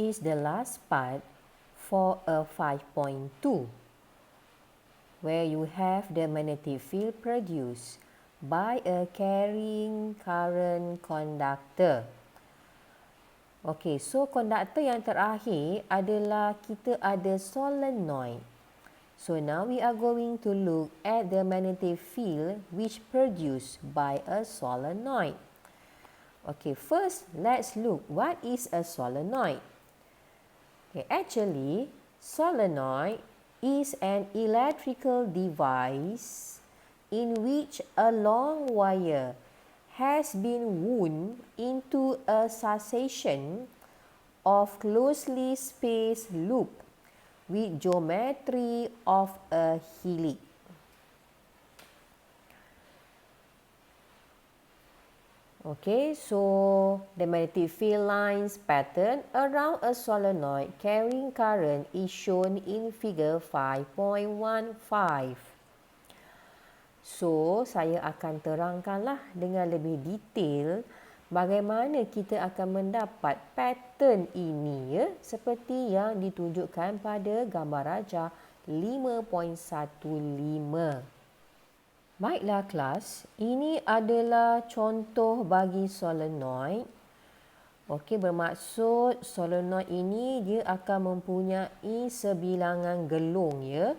is the last part for a 5.2, where you have the magnetic field produced by a carrying current conductor. Okey, so konduktor yang terakhir adalah kita ada solenoid. So now we are going to look at the magnetic field which produced by a solenoid. Okay, first let's look what is a solenoid. Okay, actually, solenoid is an electrical device in which a long wire has been wound into a succession of closely spaced loop with geometry of a helix. Okay, so the magnetic field lines pattern around a solenoid carrying current is shown in figure 5.15. So, saya akan terangkanlah dengan lebih detail bagaimana kita akan mendapat pattern ini ya, seperti yang ditunjukkan pada gambar rajah 5.15. Baiklah kelas, ini adalah contoh bagi solenoid. Okey, bermaksud solenoid ini dia akan mempunyai sebilangan gelung ya.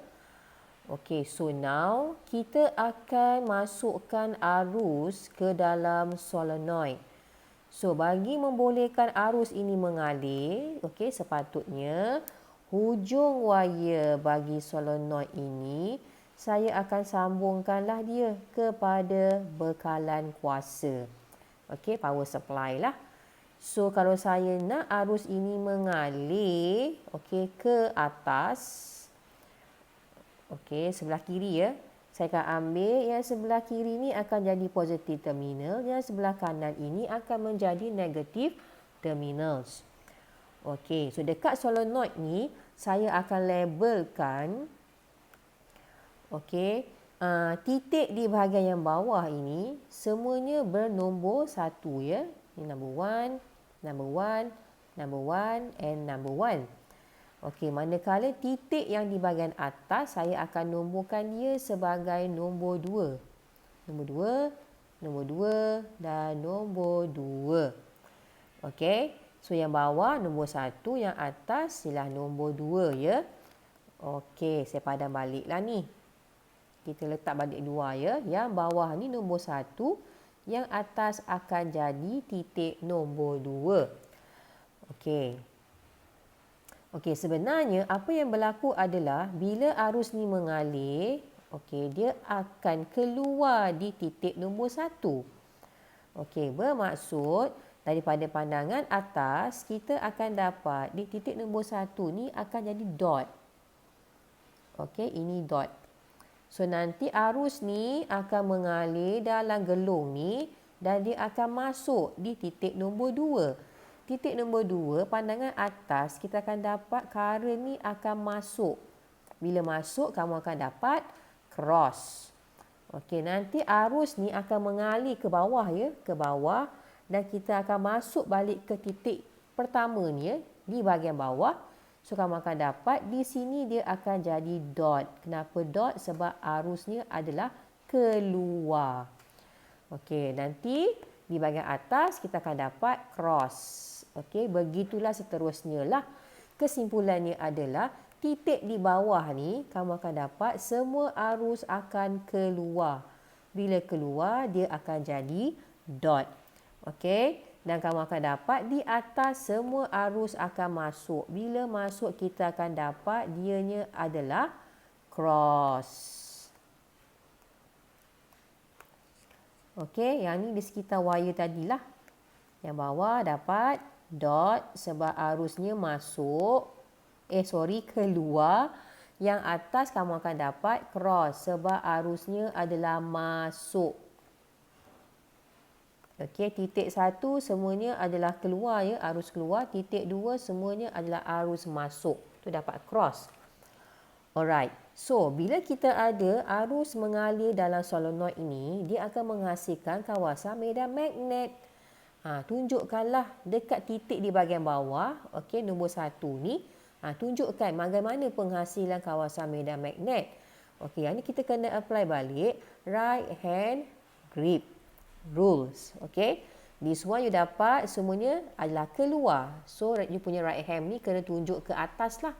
Okey, so now kita akan masukkan arus ke dalam solenoid. So bagi membolehkan arus ini mengalir, okey, sepatutnya hujung wire bagi solenoid ini saya akan sambungkanlah dia kepada bekalan kuasa. Okey, power supply lah. So, kalau saya nak arus ini mengalir, okey, ke atas, okey, sebelah kiri ya. Saya akan ambil yang sebelah kiri ni akan jadi positive terminal, yang sebelah kanan ini akan menjadi negative terminals. Okey, so dekat solenoid ni, saya akan labelkan okey, titik di bahagian yang bawah ini semuanya bernombor 1 ya. Ini number 1, number 1, number 1 and number 1. Okey, manakala titik yang di bahagian atas saya akan nomborkan dia sebagai nombor 2. Nombor 2, nombor 2 dan nombor 2. Okey, so yang bawah nombor 1, yang atas ialah nombor 2 ya. Okey, saya padam baliklah ni. Kita letak balik 2 ya. Yang bawah ni nombor 1, yang atas akan jadi titik nombor 2. Okey. Okey, sebenarnya apa yang berlaku adalah bila arus ni mengalir, okey, dia akan keluar di titik nombor 1. Okey, bermaksud daripada pandangan atas kita akan dapat di titik nombor 1 ni akan jadi dot. Okey, ini dot. So, nanti arus ni akan mengalir dalam gelung ni dan dia akan masuk di titik nombor 2. Titik nombor 2, pandangan atas, kita akan dapat current ni akan masuk. Bila masuk, kamu akan dapat cross. Okey, nanti arus ni akan mengalir ke bawah ya, ke bawah dan kita akan masuk balik ke titik pertama ni ya, di bahagian bawah. So, kamu akan dapat di sini dia akan jadi dot. Kenapa dot? Sebab arusnya adalah keluar. Okey, nanti di bahagian atas kita akan dapat cross. Okey, begitulah seterusnya lah. Kesimpulannya adalah titik di bawah ni kamu akan dapat semua arus akan keluar. Bila keluar dia akan jadi dot. Okey. Dan kamu akan dapat di atas semua arus akan masuk. Bila masuk kita akan dapat dianya adalah cross. Okey, yang ni di sekitar wire tadilah. Yang bawah dapat dot sebab arusnya masuk. Keluar. Yang atas kamu akan dapat cross sebab arusnya adalah masuk. Okey, titik 1 semuanya adalah keluar ya, arus keluar. Titik 2 semuanya adalah arus masuk. Tu dapat cross. Alright. So, bila kita ada arus mengalir dalam solenoid ini, dia akan menghasilkan kawasan medan magnet. Tunjukkanlah dekat titik di bahagian bawah, okey, nombor 1 ni. Tunjukkan bagaimana penghasilan kawasan medan magnet. Okey, yang ni kita kena apply balik right hand grip rules. Okey, this one you dapat semuanya adalah keluar. So, you punya right hand ni kena tunjuk ke atas lah.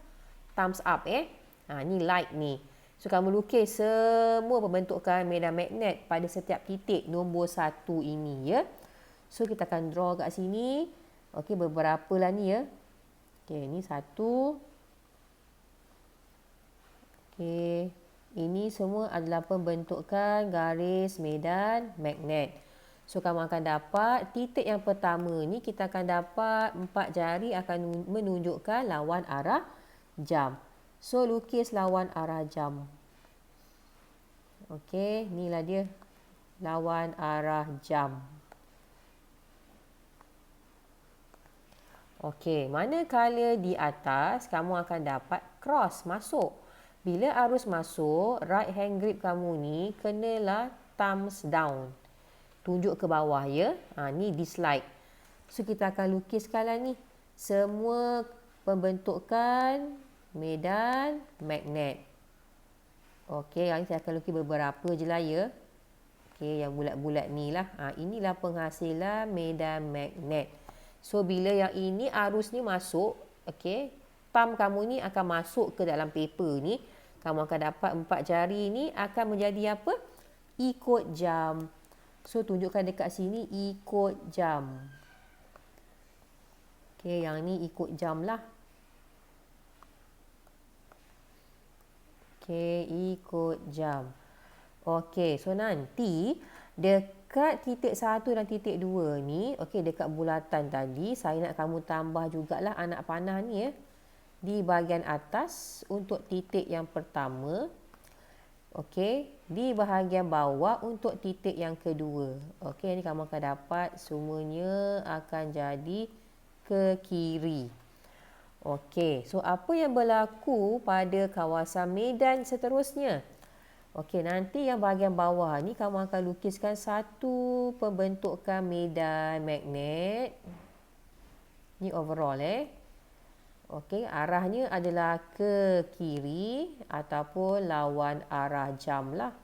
Thumbs up ni like ni. So, kamu lukis semua pembentukan medan magnet pada setiap titik nombor 1 ini ya. So, kita akan draw kat sini. Okey, beberapa lah ni ya. Okey, ni 1. Okey, ini semua adalah pembentukan garis medan magnet. So, kamu akan dapat titik yang pertama ni kita akan dapat 4 jari akan menunjukkan lawan arah jam. So, lukis lawan arah jam. Okey, inilah dia lawan arah jam. Okey, manakala di atas kamu akan dapat cross masuk. Bila arus masuk, right hand grip kamu ni kenalah thumbs down. Tunjuk ke bawah ya. Ni dislike. So, kita akan lukiskanlah ni semua pembentukan medan magnet. Okey, yang ni saya akan lukis beberapa je lah ya. Okey, yang bulat-bulat ni lah. Inilah penghasilan medan magnet. So, bila yang ini arus ni masuk, okey, thumb kamu ni akan masuk ke dalam paper ni. Kamu akan dapat 4 jari ni akan menjadi apa? Ikut jam. So, tunjukkan dekat sini ikut jam. Okey, yang ni ikut jam lah. Okey, ikut jam. Okey, so nanti dekat titik 1 dan titik 2 ni, okey, dekat bulatan tadi, saya nak kamu tambah jugalah anak panah ni ya. Di bahagian atas untuk titik yang pertama. Okey, di bahagian bawah untuk titik yang kedua. Okey, ni kamu akan dapat semuanya akan jadi ke kiri. Okey, so apa yang berlaku pada kawasan medan seterusnya? Okey, nanti yang bahagian bawah ni kamu akan lukiskan satu pembentukan medan magnet. Ni overall Okey, arahnya adalah ke kiri ataupun lawan arah jam lah.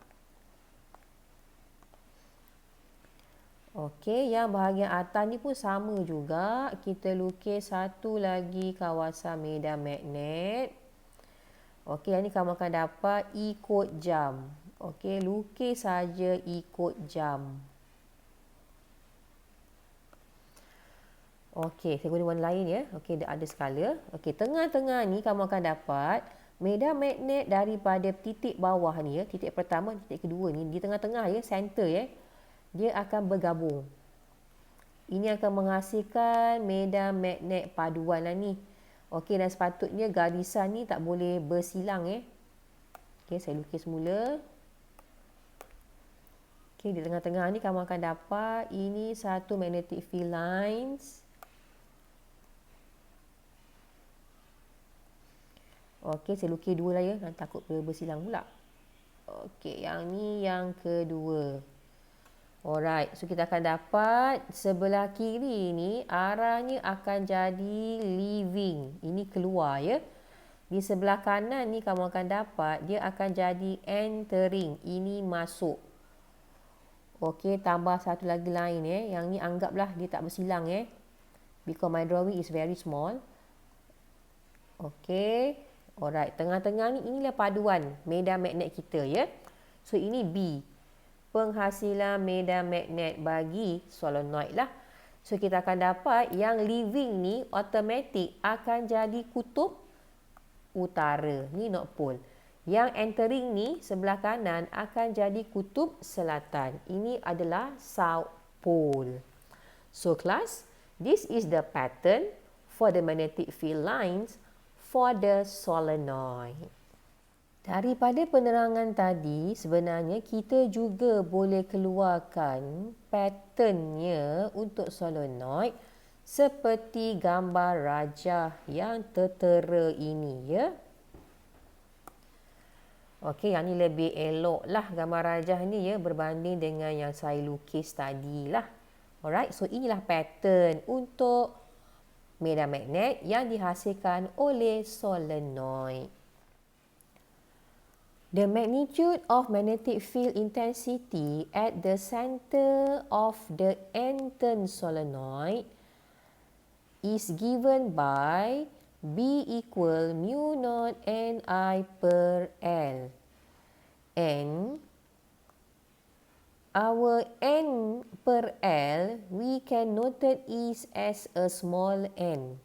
Okey, yang bahagian atas ni pun sama juga. Kita lukis satu lagi kawasan medan magnet. Okey, yang ni kamu akan dapat ikut jam. Okey, lukis saja ikut jam. Okey, saya guna warna lain ya. Okey, ada skala. Okey, tengah-tengah ni kamu akan dapat medan magnet daripada titik bawah ni ya, titik pertama, titik kedua ni, di tengah-tengah ya, center ya. Dia akan bergabung. Ini akan menghasilkan medan magnet paduan lah ni. Okey, dan sepatutnya garisan ni tak boleh bersilang Okey, saya lukis mula. Okey, di tengah-tengah ni kamu akan dapat ini satu magnetic field lines. Okey, saya lukis dua lah ya. Takut bersilang pula. Okey, yang ni yang kedua. Alright, so kita akan dapat sebelah kiri ni arahnya akan jadi leaving. Ini keluar ya. Di sebelah kanan ni kamu akan dapat dia akan jadi entering. Ini masuk. Okey, tambah satu lagi lain Yang ni anggaplah dia tak bersilang Because my drawing is very small. Okey. Alright, tengah-tengah ni inilah paduan medan magnet kita ya. So ini B. Penghasilan medan magnet bagi solenoid lah. So kita akan dapat yang leaving ni automatic akan jadi kutub utara. Ni North Pole. Yang entering ni sebelah kanan akan jadi kutub selatan. Ini adalah South Pole. So class, this is the pattern for the magnetic field lines for the solenoid. Daripada penerangan tadi, sebenarnya kita juga boleh keluarkan patternnya untuk solenoid seperti gambar rajah yang tertera ini ya. Okey, yang ni lebih elok lah gambar rajah ni ya berbanding dengan yang saya lukis tadi lah. Alright, so inilah pattern untuk medan magnet yang dihasilkan oleh solenoid. The magnitude of magnetic field intensity at the center of the N-turn solenoid is given by B equal mu naught Ni per L. And our N per L, we can note it is as a small n.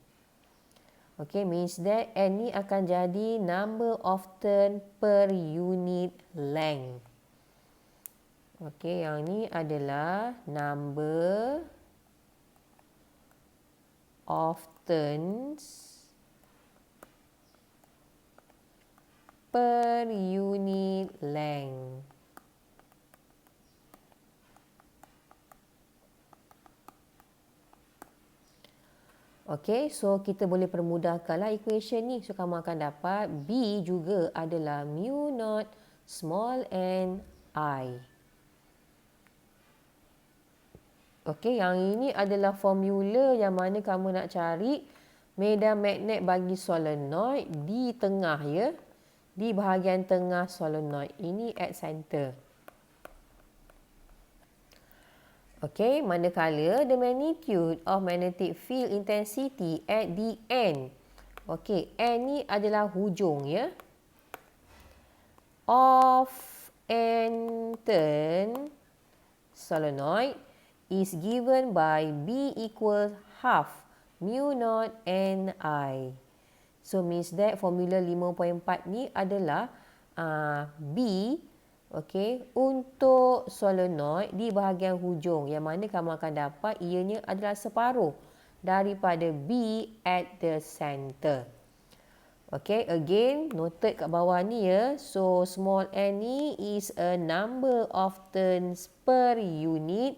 Okay, means that N ni akan jadi number of turn per unit length. Okay, yang ni adalah number of turns per unit length. Okey, so kita boleh permudahkanlah equation ni. So, kamu akan dapat B juga adalah mu naught small n I. Okey, yang ini adalah formula yang mana kamu nak cari medan magnet bagi solenoid di tengah ya. Di bahagian tengah solenoid. Ini at center. Okay, manakala the magnitude of magnetic field intensity at the end. Okay, N ni adalah hujung ya. Of N-turn solenoid is given by B equals half mu naught Ni. So, means that formula 5.4 ni adalah B okay, untuk solenoid di bahagian hujung yang mana kamu akan dapat ianya adalah separuh daripada B at the center. Okay, again noted kat bawah ni ya. So, small n ni is a number of turns per unit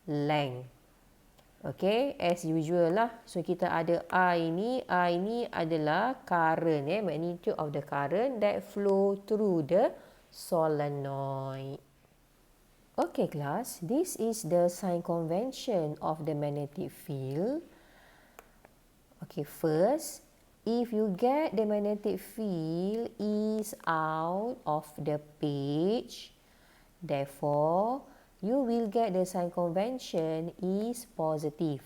length. Okay, as usual lah. So, kita ada I ni adalah current magnitude of the current that flow through the solenoid. Okay class, this is the sign convention of the magnetic field. Okay, first, if you get the magnetic field is out of the page, therefore, you will get the sign convention is positive.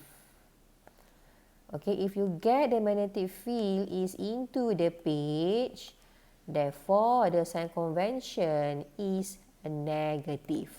Okay, if you get the magnetic field is into the page, therefore, the sign convention is negative.